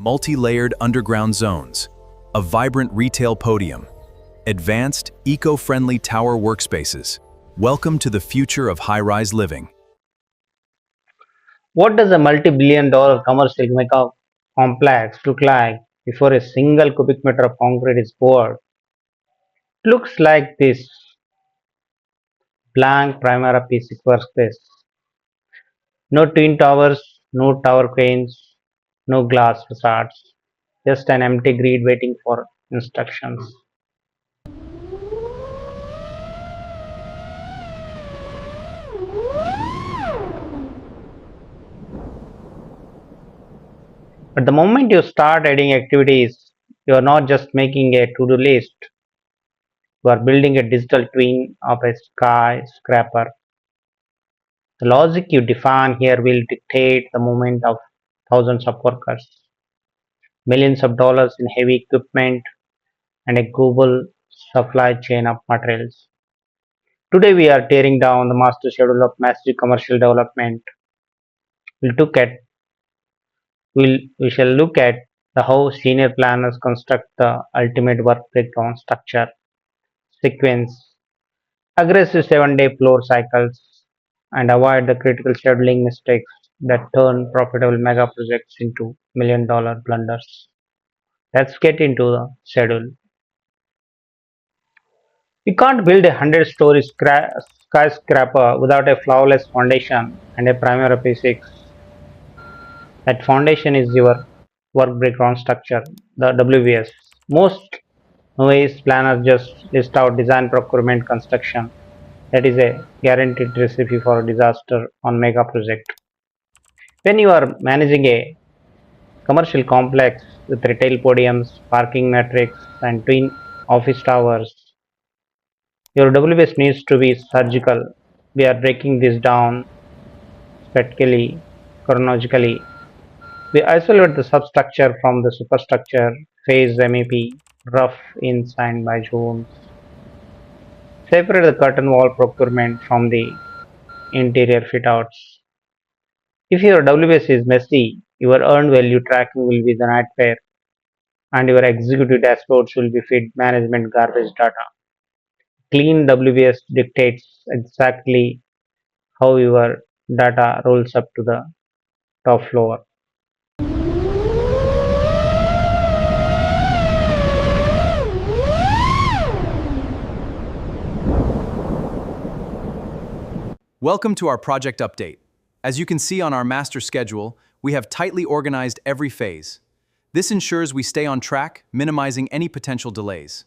multi-layered underground zones, a vibrant retail podium, advanced, eco-friendly tower workspaces. Welcome to the future of high-rise living. What does a multi-billion-dollar commercial mega complex look like before a single cubic meter of concrete is poured? It looks like this blank Primavera P6 workspace. No twin towers, no tower cranes, no glass facades, just an empty grid waiting for instructions. But the moment you start adding activities, you are not just making a to-do list, you are building a digital twin of a skyscraper. The logic you define here will dictate the movement of thousands of workers, millions of dollars in heavy equipment, and a global supply chain of materials. Today we are tearing down the master schedule of massive commercial development. We'll look at, we shall look at the how senior planners construct the ultimate work breakdown structure, sequence, aggressive 7-day floor cycles, and avoid the critical scheduling mistakes that turn profitable mega projects into million-dollar blunders. Let's get into the schedule. You can't build a 100-story skyscraper without a flawless foundation and a primary P6. That foundation is your work breakdown structure, the WBS. Most novice planners just list out design, procurement, construction. That is a guaranteed recipe for disaster on mega project. When you are managing a commercial complex with retail podiums, parking metrics, and twin office towers, your WBS needs to be surgical. We are breaking this down spectrally, chronologically. We isolate the substructure from the superstructure, phase MEP, rough in signed by zones. Separate the curtain wall procurement from the interior fit-outs. If your WBS is messy, your earned value tracking will be the nightmare, and your executive dashboards will be feed management garbage data. Clean WBS dictates exactly how your data rolls up to the top floor. Welcome to our project update. As you can see on our master schedule, we have tightly organized every phase. This ensures we stay on track, minimizing any potential delays.